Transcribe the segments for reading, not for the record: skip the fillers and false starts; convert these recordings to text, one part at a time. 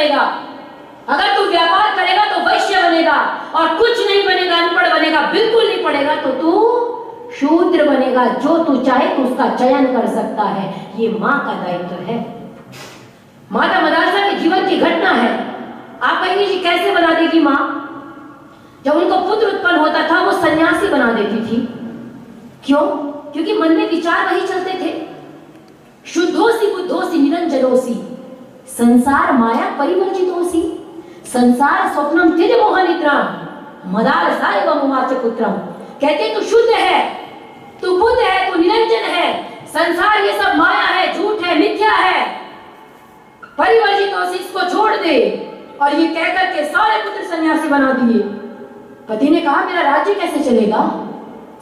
बनेगा। अगर तू व्यापार करेगा तो वैश्य बनेगा, और कुछ नहीं बनेगा, अनपढ़ बनेगा, बिल्कुल नहीं पढ़ेगा तो तू शूद्र बनेगा। जो तू चाहे तो उसका चयन कर सकता है। ये माँ का दायित्व है। माता मदालसा के जीवन की घटना है। आप कहेंगे जी कैसे बना देगी माँ? जब उनको पुत्र उत्पन्न होता था वो सन्यासी बना देती थी। क्यों? क्योंकि मन में विचार वही चलते थे, शुद्धोसी बुद्धोसी निरंजनोसी, संसार माया परिवर्जितोसी, संसार स्वप्नम त्यज मोहनिद्राम मदालसा एवं उवाच पुत्रम। कहते तू शुद्ध है, तू बुद्ध है, तू निरंजन है, संसार ये सब माया है, झूठ है, मिथ्या है, परिवर्जितोसी, इसको छोड़ दे। और ये कहकर के सारे पुत्र सन्यासी बना दिए। पति ने कहा मेरा राज्य कैसे चलेगा,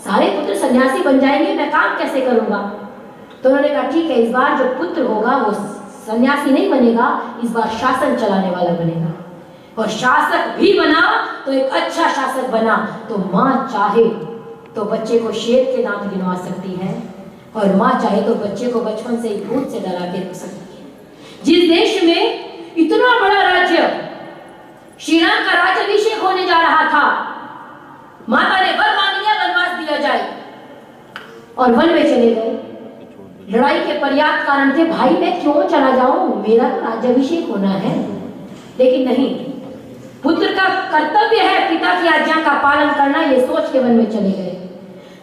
सारे पुत्र सन्यासी बन जाएंगे, मैं काम कैसे करूंगा? तो उन्होंने कहा ठीक है, इस बार जो पुत्र होगा वो सन्यासी नहीं बनेगा, इस बार शासन चलाने वाला बनेगा। और शासक भी बना तो एक अच्छा शासक बना। तो माँ चाहे तो बच्चे को शेर के दांत गिनवा सकती है, और माँ चाहे तो बच्चे को बचपन से ही भूत से डरा के रख सकती है। जिस देश में इतना बड़ा राज्य, श्री राम का राज्याभिषेक होने जा रहा था, माता ने वर मांग लिया वनवास दिया जाए, और वन में चले गए। लड़ाई के पर्याप्त कारण थे, भाई मैं क्यों चला जाऊं, मेरा तो राज्याभिषेक होना है। लेकिन नहीं, पुत्र का कर्तव्य है पिता की आज्ञा का पालन करना, ये सोच के वन में चले गए।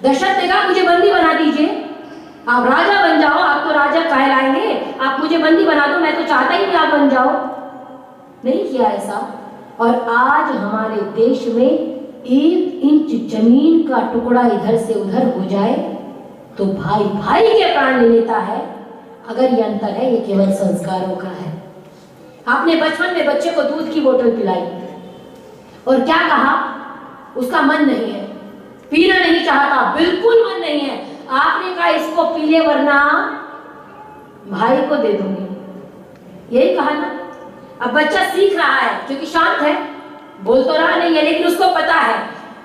दशरथ ने कहा मुझे बंदी बना दीजिए, आप राजा बन जाओ, आप तो राजा कहलाएंगे, आप मुझे बंदी बना दो, मैं तो चाहता ही नहीं आप बन जाओ। नहीं किया ऐसा। और आज हमारे देश में 1 इंच जमीन का टुकड़ा इधर से उधर हो जाए तो भाई भाई के प्राण ले लेता है। अगर ये अंतर है, ये केवल संस्कारों का है। आपने बचपन में बच्चे को दूध की बोतल पिलाई और क्या कहा, उसका मन नहीं है, पीना नहीं चाहता, बिल्कुल मन नहीं है। आपने कहा इसको पी ले वरना भाई को दे दूंगी, यही कहा ना। अब बच्चा सीख रहा है क्योंकि शांत है, बोल तो रहा नहीं है, लेकिन उसको पता है।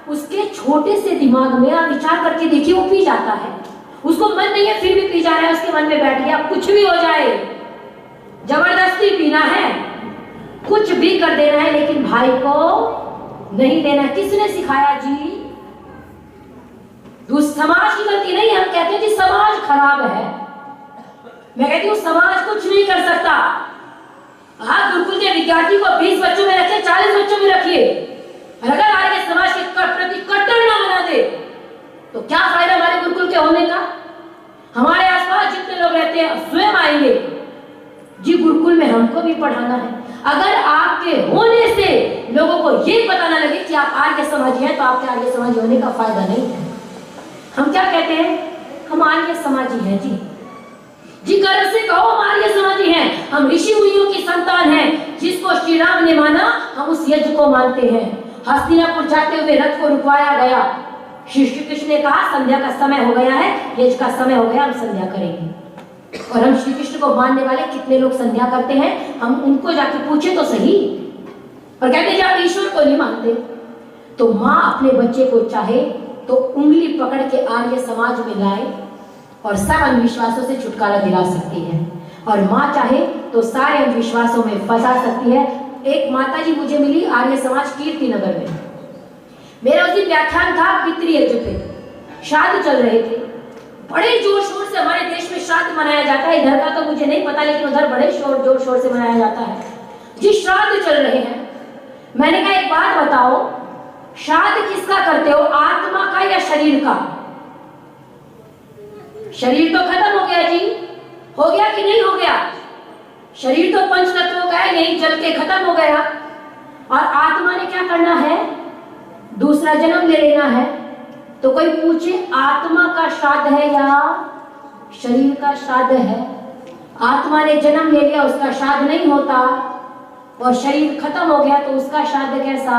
उसके छोटे से दिमाग में आप विचार करके देखिए, वो पी जाता है, उसको मन नहीं है फिर भी पी जा रहा है, उसके मन में बैठ गया कुछ भी हो जाए, जबरदस्ती पीना है, कुछ भी कर देना है, लेकिन भाई को नहीं देना। किसने सिखाया जी? समाज की गलती नहीं है। हम कहते हैं जी समाज खराब है, मैं कहती हूँ समाज कुछ नहीं कर सकता। आप गुरुकुल के विद्यार्थी को 20 बच्चों में रखिए, 40 बच्चों में रखिए, अगर आगे समाज के प्रति कट्टर ना बना दे तो क्या फायदा हमारे गुरुकुल के होने का? हमारे आसपास जितने लोग रहते हैं स्वयं आएंगे जी गुरुकुल में हमको भी पढ़ाना है। अगर आपके होने से लोगों को ये पता ना लगे कि आप आर्य समाजी हैं तो आपके आर्य समाजी होने का फायदा नहीं है। हम क्या कहते हैं, हम आर्य समाजी हैं जी गर्व से कहो हम आर्य समाजी हैं, हम ऋषि मुनियों की संतान हैं। जिसको श्री राम ने माना हम उस यज्ञ को मानते हैं। हस्तिनापुर जाते हुए रथ को रुकवाया गया, श्री कृष्ण ने कहा संध्या का समय हो गया है, यज्ञ का समय हो गया, हम संध्या करेंगे। और हम श्री कृष्ण को मानने वाले कितने लोग संध्या करते हैं, हम उनको जाके पूछे तो सही। और कहते हैं आप ईश्वर को नहीं मानते। तो माँ अपने बच्चे को चाहे तो उंगली पकड़ के आर्य समाज में लाए और सब अंधविश्वासों से छुटकारा दिला सकती है, और माँ चाहे तो सारे अंधविश्वासों में फंसा सकती है। एक माता जी मुझे मिली आर्य समाज कीर्ति नगर में, मेरा उस दिन व्याख्यान था पितृयज्ञ पे, श्राद्ध चल रहे थे, बड़े जोर शोर से हमारे देश में श्राद्ध मनाया जाता है, इधर का तो मुझे नहीं पता लेकिन उधर बड़े जोर शोर से मनाया जाता है जी, श्राद्ध चल रहे हैं। मैंने कहा एक बात बताओ, श्राद्ध किसका करते हो, आत्मा का या शरीर का? शरीर तो खत्म हो गया जी, हो गया कि नहीं हो गया? शरीर तो पंच तत्वों का है, यही जल के खत्म हो गया। और आत्मा ने क्या करना है, दूसरा जन्म ले लेना है। तो कोई पूछे आत्मा का श्राद्ध है या शरीर का श्राद्ध है? आत्मा ने जन्म ले लिया, उसका श्राद्ध नहीं होता, और शरीर खत्म हो गया तो उसका श्राद्ध कैसा?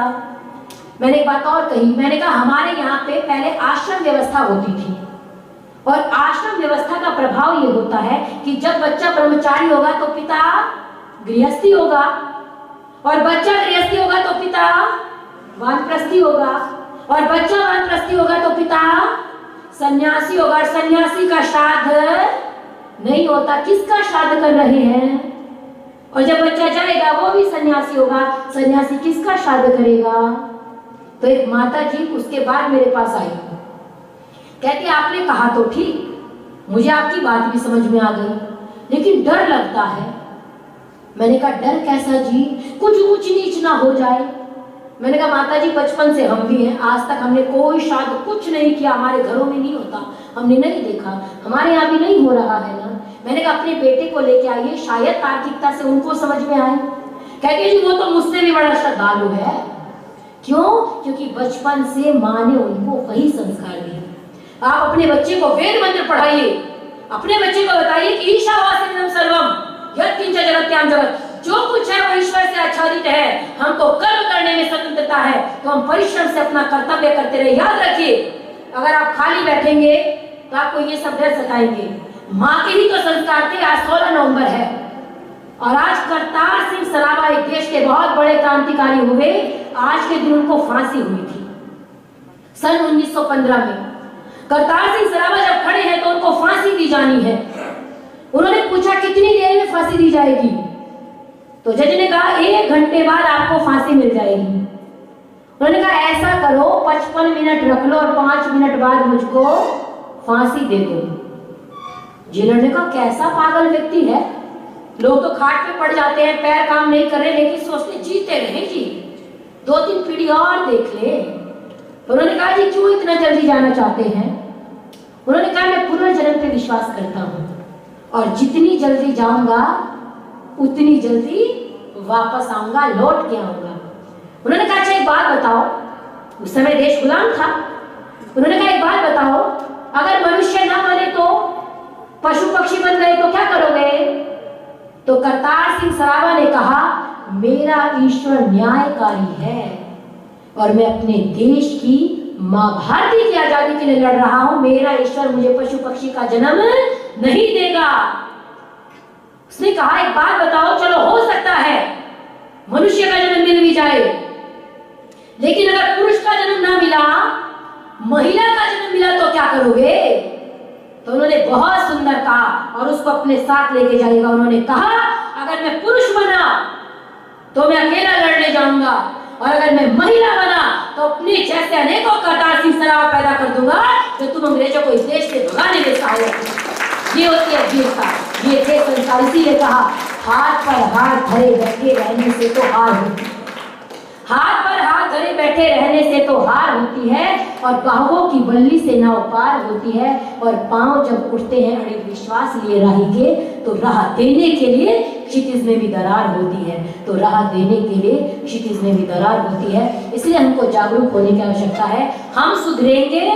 मैंने एक बात और कही, मैंने कहा हमारे यहाँ पे पहले आश्रम व्यवस्था होती थी, और आश्रम व्यवस्था का प्रभाव ये होता है कि जब बच्चा ब्रह्मचारी होगा तो पिता गृहस्थी होगा, और बच्चा गृहस्थी होगा तो पिता वानप्रस्थी होगा, और बच्चा वानप्रस्थी होगा तो पिता सन्यासी होगा। और सन्यासी का श्राद्ध नहीं होता। किसका श्राद्ध कर रहे हैं? और जब बच्चा जाएगा वो भी सन्यासी होगा, सन्यासी किसका श्राद्ध करेगा? तो एक माता जी उसके बाद मेरे पास आई, कहती आपने कहा तो ठीक, मुझे आपकी बात भी समझ में आ गई, लेकिन डर लगता है। मैंने कहा डर कैसा जी? कुछ ऊंच नीच ना हो जाए। मैंने कहा माता जी बचपन से हम भी हैं, आज तक हमने कोई श्राद्ध कुछ नहीं किया, हमारे घरों में नहीं होता, हमने नहीं देखा, हमारे यहाँ भी नहीं हो रहा है ना। मैंने कहा अपने बेटे को लेके आइए, शायद तार्किकता से उनको समझ में आए। कहती जी वो तो मुझसे भी बड़ा श्रद्धालु है। क्यों? क्योंकि बचपन से माँ ने उनको वही संस्कार दिए। आप अपने बच्चे को वेद मंत्र पढ़ाइए, अपने बच्चे को बताइए कि ईशावास्यम सर्वम यत्किंच जगत्याम जगत, जो कुछ है वो ईश्वर से आच्छादित है, हमको कर्म करने में स्वतंत्रता है, तो हम परिश्रम से अपना कर्तव्य करते रहे। याद रखिए, अगर आप खाली बैठेंगे तो आपको ये सब डर सताएंगे। माँ के ही तो संस्कार थे। आज 16 नवंबर है और आज करतार सिंह सराभा एक देश के बहुत बड़े क्रांतिकारी हुए। आज के दिन उनको फांसी हुई थी सन 1915 में। करतार सिंह सराभा जब खड़े हैं तो उनको फांसी दी जानी है। उन्होंने पूछा कितनी देर में फांसी दी जाएगी? तो जज ने कहा 1 घंटे बाद आपको फांसी मिल जाएगी। उन्होंने कहा ऐसा करो 55 मिनट रख लो और 5 मिनट बाद मुझको फांसी दे दो। जेलर ने कहा कैसा पागल व्यक्ति है, लोग तो खाट पे पड़ जाते हैं, पैर काम नहीं कर रहे, लेकिन सोचते जीते रहे जी, 2-3 पीढ़ी और देख ले। उन्होंने कहा जी क्यों इतना जल्दी जाना चाहते हैं? उन्होंने कहा मैं पुनर्जन्म पे विश्वास करता हूँ और जितनी जल्दी जाऊंगा उतनी जल्दी वापस आऊंगा, लौट के आऊंगा। उन्होंने कहा अच्छा एक बात बताओ, उस समय देश गुलाम था। उन्होंने कहा एक बात बताओ, अगर मनुष्य ना मरे तो पशु पक्षी बन गए तो क्या करोगे? तो करतार सिंह सराभा ने कहा मेरा ईश्वर न्यायकारी है और मैं अपने देश की मां भारती की आजादी के लिए लड़ रहा हूं। मेरा ईश्वर मुझे पशु पक्षी का जन्म नहीं देगा। उसने कहा एक बात बताओ, चलो हो सकता है मनुष्य का जन्म मिल भी जाए, लेकिन अगर पुरुष का जन्म ना मिला, महिला का जन्म मिला तो क्या करोगे? तो उन्होंने बहुत सुंदर कहा और उसको अपने साथ लेके जाएगा। उन्होंने कहा अगर मैं पुरुष बना तो मैं अकेला लड़ने जाऊंगा और अगर मैं महिला बना तो अपने जैसे अनेकों करतार सिंह सराभा पैदा कर दूंगा तो तुम अंग्रेजों को इस देश से भगाने में सहायक। ये होती है वीरता, ये थे संस्कार। इसीलिए कहा हाथ पर हाथ धरे बैठे रहने से तो हार होती है, हाथ पर हाथ धरे बैठे रहने से तो हार होती है और बाहों की बल्ली से नाव पार होती है। और पांव जब उठते हैं अड़िग विश्वास लिए राही के, तो राह देने के लिए क्षितिज में भी दरार होती है, तो राह देने के लिए क्षितिज में भी दरार होती है। इसलिए हमको जागरूक होने की आवश्यकता है। हम सुधरेंगे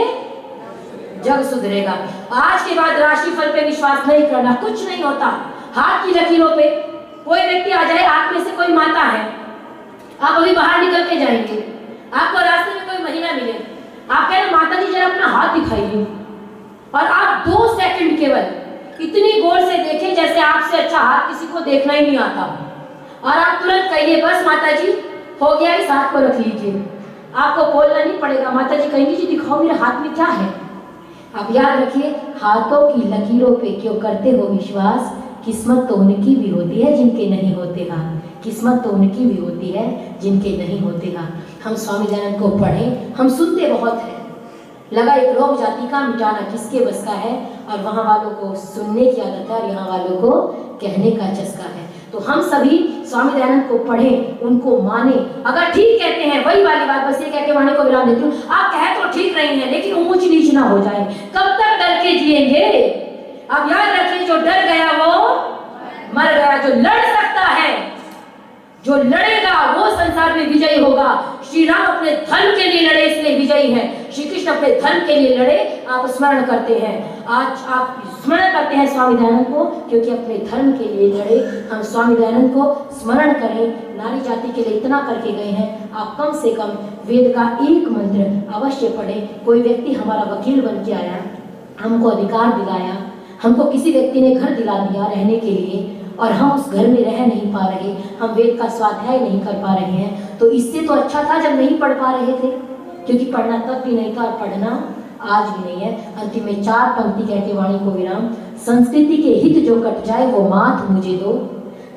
जग सुधरेगा। आज के बाद राशिफल पे विश्वास नहीं करना, कुछ नहीं होता। हाथ की लकीरों पे कोई व्यक्ति आ जाए, आप में से कोई माता है, आप अभी बाहर निकल के जाएंगे, आपको रास्ते में कोई महिला मिले, आप कह रहे माता जी जरा अपना हाथ दिखाइए, और आप 2 सेकंड केवल इतनी गौर से देखें जैसे आपसे अच्छा हाथ किसी को देखना ही नहीं आता, और आप तुरंत कहिए बस माता जी हो गया, इस हाथ को रख लीजिए। आपको बोलना नहीं पड़ेगा, माता जी कहेंगी जी दिखाओ मेरे हाथ में क्या है। आप याद रखिए, हाथों की लकीरों पे क्यों करते हो विश्वास? किस्मत तो उनकी भी होती है जिनके नहीं होते हाथ, किस्मत तो उनकी भी होती है जिनके नहीं होते हाथ। हम स्वामी दयानंद को पढ़ें, हम सुनते बहुत हैं, लगा एक लोक जाति का मिटाना किसके बस का है, और वहाँ वालों को सुनने की आदत है और यहाँ वालों को कहने का चस्का है। तो हम सभी स्वामी दयानंद को पढ़ें, उनको माने। अगर ठीक कहते हैं, वही वाली बात, बस ये कह के वाणी को विराम देती हूँ, आप कह तो ठीक रही हैं लेकिन ऊंच नीच ना हो जाए। कब तक डर के जिएंगे? अब याद रखिए, जो डर गया वो मर गया। जो लड़ सकता है, जो लड़ेगा वो संसार में विजयी होगा। श्री राम अपने धर्म के लिए लड़े इसलिए विजयी हैं, श्री कृष्ण अपने धर्म के लिए लड़े। आप स्मरण करते हैं, आज आप स्मरण करते हैं स्वामी दयानंद को क्योंकि अपने धर्म के लिए लड़े। हम स्वामी दयानंद को स्मरण करें, नारी जाति के लिए इतना करके गए हैं। आप कम से कम वेद का एक मंत्र अवश्य पढ़ें। कोई व्यक्ति हमारा वकील बन के आया, हमको अधिकार दिलाया, हमको किसी व्यक्ति ने घर दिला दिया रहने के लिए, और हम उस घर में रह नहीं पा रहे, हम वेद का स्वाध्याय नहीं कर पा रहे हैं, तो इससे तो अच्छा था जब नहीं पढ़ पा रहे थे, क्योंकि पढ़ना तब भी नहीं था और पढ़ना आज भी नहीं है। अंतिम में 4 पंक्ति कह के वाणी को विराम। संस्कृति के हित जो कट जाए वो माथ मुझे दो,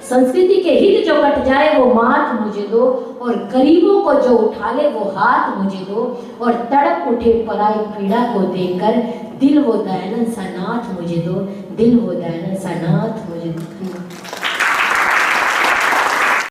संस्कृति के हित जो कट जाए वो माथ मुझे दो, और गरीबों को जो उठा ले वो हाथ मुझे दो, और तड़प उठे पराई पीड़ा को देखकर दिल वो दयानंद सा नाथ मुझे दो, दिल वो दयानंद सा नाथ मुझे दो।